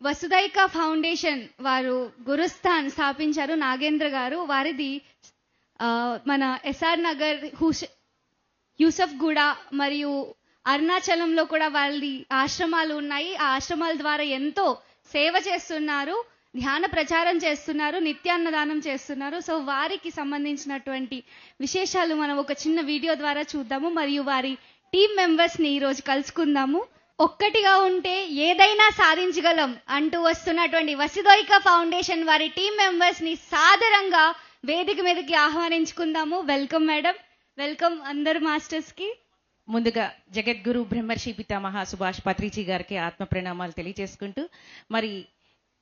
వసుదైక ఫౌండేషన్ వారు గురుస్థాన్ స్థాపించారు నాగేంద్ర గారు. వారిది మన ఎస్ఆర్ నగర్, యూసఫ్ గూడ మరియు అరుణాచలంలో కూడా వాళ్ళది ఆశ్రమాలు ఉన్నాయి. ఆ ఆశ్రమాల ద్వారా ఎంతో సేవ చేస్తున్నారు, ధ్యాన ప్రచారం చేస్తున్నారు, నిత్యాన్నదానం చేస్తున్నారు. సో వారికి సంబంధించినటువంటి విశేషాలు మనం ఒక చిన్న వీడియో ద్వారా చూద్దాము మరియు వారి టీం మెంబర్స్ని ఈరోజు కలుసుకుందాము. ఒక్కటిగా ఉంటే ఏదైనా సాధించగలం అంటూ వస్తున్నటువంటి వసుదైక ఫౌండేషన్ వారి టీం మెంబర్స్ని సాదరంగా వేదిక మీదకి ఆహ్వానించుకుందాము. వెల్కమ్ మేడం, వెల్కమ్ అందరు మాస్టర్స్కి. ముందుగా జగద్గురు బ్రహ్మర్షి పితామహ సుభాష్ పత్రిజీ గారికి ఆత్మ ప్రణామాలు తెలియజేసుకుంటూ, మరి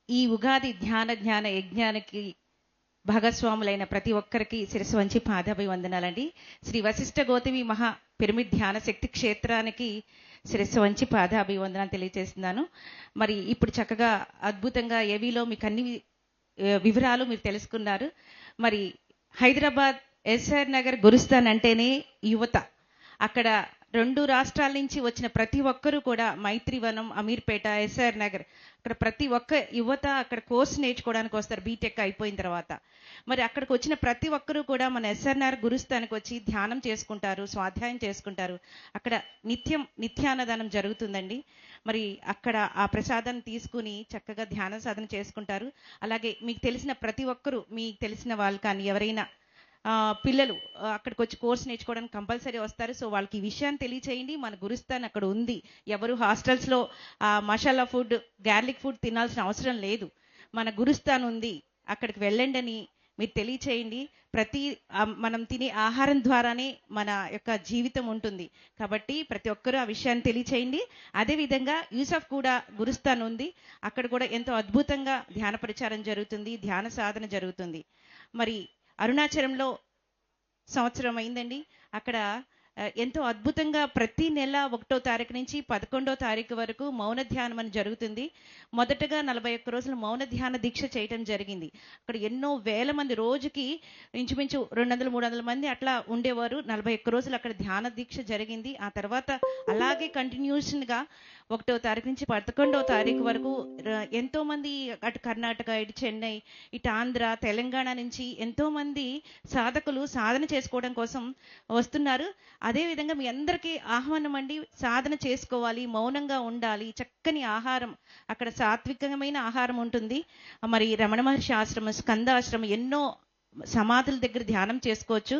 ఈ ఉగాది జ్ఞాన యజ్ఞానికి భాగస్వాములైన ప్రతి ఒక్కరికి శిరస్సు వంచి పాదాభివందనాలండి. శ్రీ వశిష్ఠ గౌతమి మహా పిరమిడ్ ధ్యాన శక్తి క్షేత్రానికి శిరస్సు వంచి పాదాభివందనాలు తెలియజేస్తున్నాను. మరి ఇప్పుడు చక్కగా అద్భుతంగా ఏవీలో మీకు అన్ని వివరాలు మీరు తెలుసుకున్నారు. మరి హైదరాబాద్ ఎస్ఆర్ నగర్ గురుస్థాన్ అంటేనే యువత. అక్కడ 2 రాష్ట్రాల నుంచి వచ్చిన ప్రతి ఒక్కరూ కూడా మైత్రివనం, అమీర్పేట, ఎస్ఆర్ నగర్, అక్కడ ప్రతి ఒక్క యువత అక్కడ కోర్సు నేర్చుకోవడానికి వస్తారు బీటెక్ అయిపోయిన తర్వాత. మరి అక్కడికి వచ్చిన ప్రతి ఒక్కరూ కూడా మన ఎస్ఆర్ నగర్ గురుస్థానికి వచ్చి ధ్యానం చేసుకుంటారు, స్వాధ్యాయం చేసుకుంటారు. అక్కడ నిత్యాన్నదానం జరుగుతుందండి. మరి అక్కడ ఆ ప్రసాదాన్ని తీసుకుని చక్కగా ధ్యాన సాధన చేసుకుంటారు. అలాగే మీకు తెలిసిన ప్రతి ఒక్కరూ, మీకు తెలిసిన వాళ్ళు కానీ ఎవరైనా పిల్లలు అక్కడికి వచ్చి కోర్స్ నేర్చుకోవడానికి కంపల్సరీ వస్తారు. సో వాళ్ళకి ఈ విషయాన్ని తెలియచేయండి. మన గురుస్థాన్ అక్కడ ఉంది. ఎవరు హాస్టల్స్లో మసాలా ఫుడ్, గార్లిక్ ఫుడ్ తినాల్సిన అవసరం లేదు. మన గురుస్థాన్ ఉంది, అక్కడికి వెళ్ళండి అని మీరు తెలియచేయండి. మనం తినే ఆహారం ద్వారానే మన యొక్క జీవితం ఉంటుంది కాబట్టి ప్రతి ఒక్కరూ ఆ విషయాన్ని తెలియచేయండి. అదేవిధంగా యూసఫ్ కూడా గురుస్థాన్ ఉంది. అక్కడ కూడా ఎంతో అద్భుతంగా ధ్యాన ప్రచారం జరుగుతుంది, ధ్యాన సాధన జరుగుతుంది. మరి అరుణాచలంలో సంవత్సరం అయిందండి. అక్కడ ఎంతో అద్భుతంగా ప్రతి నెల 1వ తారీఖు నుంచి 11వ తారీఖు వరకు మౌన ధ్యానం అని జరుగుతుంది. మొదటగా 41 రోజులు మౌన ధ్యాన దీక్ష చేయటం జరిగింది. అక్కడ ఎన్నో వేల మంది, రోజుకి ఇంచుమించు 200-300 మంది అట్లా ఉండేవారు. 41 రోజులు అక్కడ ధ్యాన దీక్ష జరిగింది. ఆ తర్వాత అలాగే కంటిన్యూషన్గా 1వ తారీఖు నుంచి 11వ తారీఖు వరకు ఎంతో మంది అటు కర్ణాటక, ఇటు చెన్నై, ఇటు ఆంధ్ర, తెలంగాణ నుంచి ఎంతో మంది సాధకులు సాధన చేసుకోవడం కోసం వస్తున్నారు. అదేవిధంగా మీ అందరికీ ఆహ్వానం అండి. సాధన చేసుకోవాలి, మౌనంగా ఉండాలి, చక్కని ఆహారం, అక్కడ సాత్వికమైన ఆహారం ఉంటుంది. మరి రమణ మహర్షి ఆశ్రమం, స్కందాశ్రమం, ఎన్నో సమాధుల దగ్గర ధ్యానం చేసుకోవచ్చు.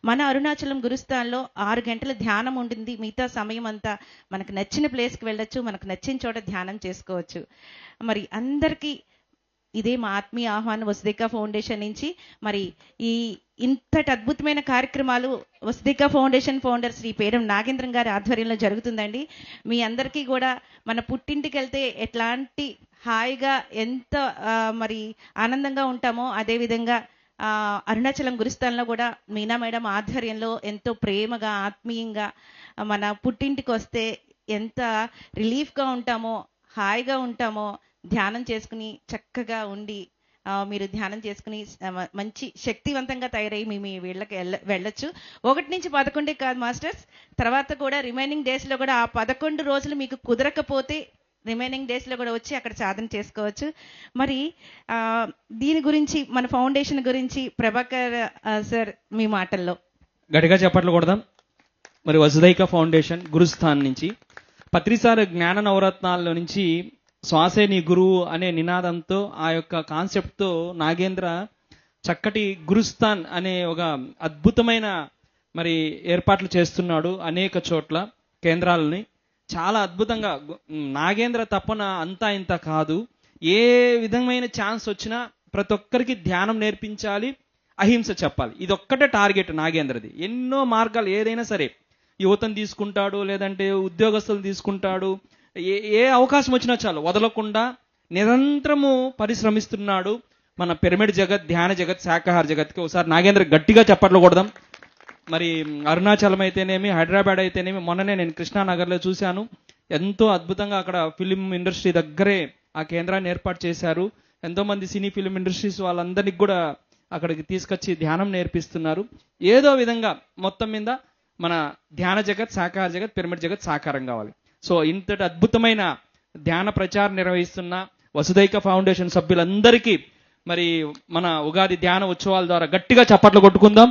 మన అరుణాచలం గురుస్థాన్లో 6 గంటల ధ్యానం ఉంటుంది. మిగతా సమయం అంతా మనకు నచ్చిన ప్లేస్కి వెళ్ళొచ్చు, మనకు నచ్చిన చోట ధ్యానం చేసుకోవచ్చు. మరి అందరికీ ఇదే మా ఆత్మీయ ఆహ్వానం వసుదైక ఫౌండేషన్ నుంచి. మరి ఇంతటి అద్భుతమైన కార్యక్రమాలు వసుదైక ఫౌండేషన్ ఫౌండర్ శ్రీ పేరం నాగేంద్రం గారి ఆధ్వర్యంలో జరుగుతుందండి. మీ అందరికీ కూడా మన పుట్టింటికి వెళ్తే ఎట్లాంటి హాయిగా ఎంత మరి ఆనందంగా ఉంటామో, అదేవిధంగా అరుణాచలం గురుస్థాన్లో కూడా మీనా మేడం ఆధ్వర్యంలో ఎంతో ప్రేమగా, ఆత్మీయంగా మన పుట్టింటికి వస్తే ఎంత రిలీఫ్గా ఉంటామో, హాయిగా ఉంటామో, ధ్యానం చేసుకుని చక్కగా ఉండి మీరు ధ్యానం చేసుకుని మంచి శక్తివంతంగా తయారై మీ వీళ్ళకి వెళ్ళొచ్చు. 1 నుంచి 11 కాదు మాస్టర్స్, తర్వాత కూడా రిమైనింగ్ డేస్లో కూడా ఆ 11 రోజులు మీకు కుదరకపోతే రిమైనింగ్ డేస్లో కూడా వచ్చి అక్కడ సాధన చేసుకోవచ్చు. మరి దీని గురించి, మన ఫౌండేషన్ గురించి ప్రభాకర్ సార్ మీ మాటల్లో గట్టిగా చెప్పట్లు కొడదాం. మరి వసుదైక ఫౌండేషన్ గురుస్థాన్ నుంచి పత్రిసార జ్ఞాన నవరత్నాల్లో నుంచి శ్వాసే నీ గురువు అనే నినాదంతో, ఆ యొక్క కాన్సెప్ట్తో నాగేంద్ర చక్కటి గురుస్థాన్ అనే ఒక అద్భుతమైన మరి ఏర్పాట్లు చేస్తున్నాడు అనేక చోట్ల కేంద్రాలని. చాలా అద్భుతంగా నాగేంద్ర తపన అంతా ఇంత కాదు. ఏ విధమైన ఛాన్స్ వచ్చినా ప్రతి ఒక్కరికి ధ్యానం నేర్పించాలి, అహింస చెప్పాలి. ఇది ఒక్కటే టార్గెట్ నాగేంద్రది. ఎన్నో మార్గాలు, ఏదైనా సరే యువతను తీసుకుంటాడు, లేదంటే ఉద్యోగస్తులు తీసుకుంటాడు, ఏ అవకాశం వచ్చినా చాలు వదలకుండా నిరంతరము పరిశ్రమిస్తున్నాడు. మన పిరమిడ్ జగత్, ధ్యాన జగత్, శాకాహార జగత్కి ఒకసారి నాగేంద్ర గట్టిగా చప్పట్లు కొడదాం. మరి అరుణాచలం అయితేనేమి, హైదరాబాద్ అయితేనేమి, మొన్ననే నేను కృష్ణానగర్లో చూశాను. ఎంతో అద్భుతంగా అక్కడ ఫిలిం ఇండస్ట్రీ దగ్గరే ఆ కేంద్రాన్ని ఏర్పాటు చేశారు. ఎంతోమంది సినీ ఫిలిం ఇండస్ట్రీస్ వాళ్ళందరికీ కూడా అక్కడికి తీసుకొచ్చి ధ్యానం నేర్పిస్తున్నారు. ఏదో విధంగా మొత్తం మీద మన ధ్యాన జగత్, శాకాహార జగత్, పిరమిడ్ జగత్ సాకారం కావాలి. సో ఇంతటి అద్భుతమైన ధ్యాన ప్రచారం నిర్వహిస్తున్న వసుదైక ఫౌండేషన్ సభ్యులందరికీ మరి మన ఉగాది ధ్యాన ఉత్సవాల ద్వారా గట్టిగా చప్పట్లు కొట్టుకుందాం.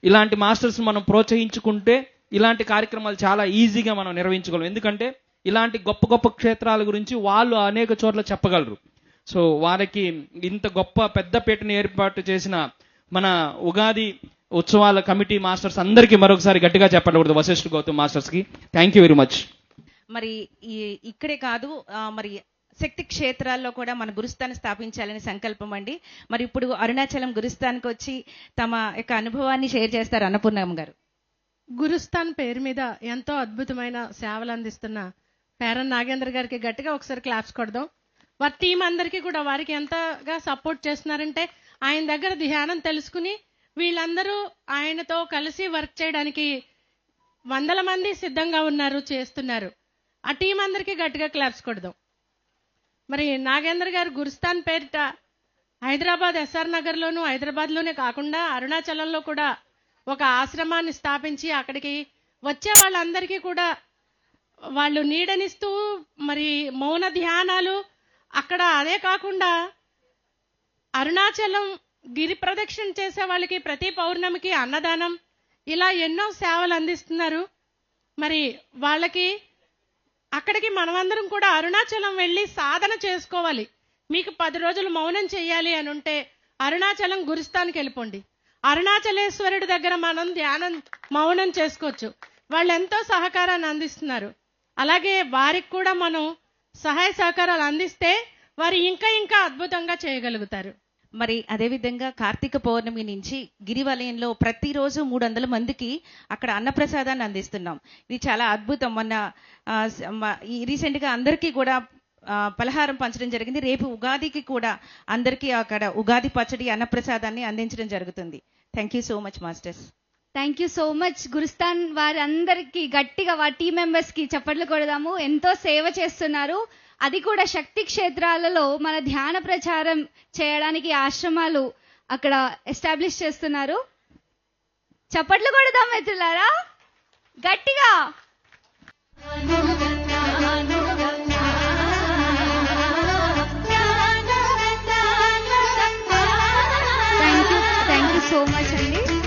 ఇలాంటి మాస్టర్స్ మనం ప్రోత్సహించుకుంటే ఇలాంటి కార్యక్రమాలు చాలా ఈజీగా మనం నిర్వహించగలం. ఎందుకంటే ఇలాంటి గొప్ప గొప్ప క్షేత్రాల గురించి వాళ్ళు అనేక చోట్ల చెప్పగలరు. సో వారికి ఇంత గొప్ప పెద్ద పీటను ఏర్పాటు చేసిన మన ఉగాది ఉత్సవాల కమిటీ మాస్టర్స్ అందరికీ మరొకసారి గట్టిగా చెప్పకూడదు, వశిష్ఠ గౌతమ్ మాస్టర్స్కి థ్యాంక్ యూ వెరీ మచ్. మరి ఇక్కడే కాదు, మరి శక్తి క్షేత్రాల్లో కూడా మన గురుస్థానం స్థాపించాలని సంకల్పం అండి. మరి ఇప్పుడు అరుణాచలం గురుస్థాన్కి వచ్చి తమ యొక్క అనుభవాన్ని షేర్ చేస్తారు అన్నపూర్ణమ్మ గారు. గురుస్థాన్ పేరు మీద ఎంతో అద్భుతమైన సేవలు అందిస్తున్న పేరన్ నాగేంద్ర గారికి గట్టిగా ఒకసారి క్లాప్స్ కొడదాం. వారి టీం అందరికీ కూడా వారికి ఎంతగా సపోర్ట్ చేస్తున్నారంటే ఆయన దగ్గర ధ్యానం తెలుసుకుని వీళ్ళందరూ ఆయనతో కలిసి వర్క్ చేయడానికి వందల మంది సిద్ధంగా ఉన్నారు, చేస్తున్నారు. ఆ టీం అందరికీ గట్టిగా క్లాప్స్ కొడదాం. మరి నాగేంద్ర గారు గురుస్థాన్ పేరిట హైదరాబాద్ ఎస్ఆర్ నగర్లోను హైదరాబాద్లోనే కాకుండా అరుణాచలంలో కూడా ఒక ఆశ్రమాన్ని స్థాపించి అక్కడికి వచ్చే వాళ్ళందరికీ కూడా వాళ్ళు నీడనిస్తూ మరి మౌన ధ్యానాలు అక్కడ, అదే కాకుండా అరుణాచలం గిరి ప్రదక్షిణ చేసే వాళ్ళకి ప్రతి పౌర్ణమికి అన్నదానం, ఇలా ఎన్నో సేవలు అందిస్తున్నారు. మరి వాళ్ళకి అక్కడికి మనమందరం కూడా అరుణాచలం వెళ్ళి సాధన చేసుకోవాలి. మీకు 10 రోజులు మౌనం చెయ్యాలి అని ఉంటే అరుణాచలం గురుస్థాన్కి వెళ్ళిపోండి. అరుణాచలేశ్వరుడి దగ్గర మనం ధ్యానం మౌనం చేసుకోవచ్చు. వాళ్ళు ఎంతో సహకారాన్ని అందిస్తున్నారు. అలాగే వారికి కూడా మనం సహాయ సహకారాలు అందిస్తే వారు ఇంకా ఇంకా అద్భుతంగా చేయగలుగుతారు. మరి అదేవిధంగా కార్తీక పౌర్ణమి నుంచి గిరివలయంలో ప్రతిరోజు 300 మందికి అక్కడ అన్నప్రసాదాన్ని అందిస్తున్నాం. ఇది చాలా అద్భుతం. మొన్న రీసెంట్గా అందరికీ కూడా పలహారం పంచడం జరిగింది. రేపు ఉగాదికి కూడా అందరికీ అక్కడ ఉగాది పచ్చడి అన్నప్రసాదాన్ని అందించడం జరుగుతుంది. Thank you so much masters. Thank you so much. Gurusthan వారి అందరికీ గట్టిగా వారి టీం మెంబర్స్కి చప్పట్లు కొడదాము. ఎంతో సేవ చేస్తున్నారు, అది కూడా శక్తి క్షేత్రాలలో మన ధ్యాన ప్రచారం చేయడానికి ఆశ్రమాలు అక్కడ ఎస్టాబ్లిష్ చేస్తున్నారు. చప్పట్లు కొడదాం మిత్రులారా గట్టిగా. థ్యాంక్ యూ సో మచ్ అండి.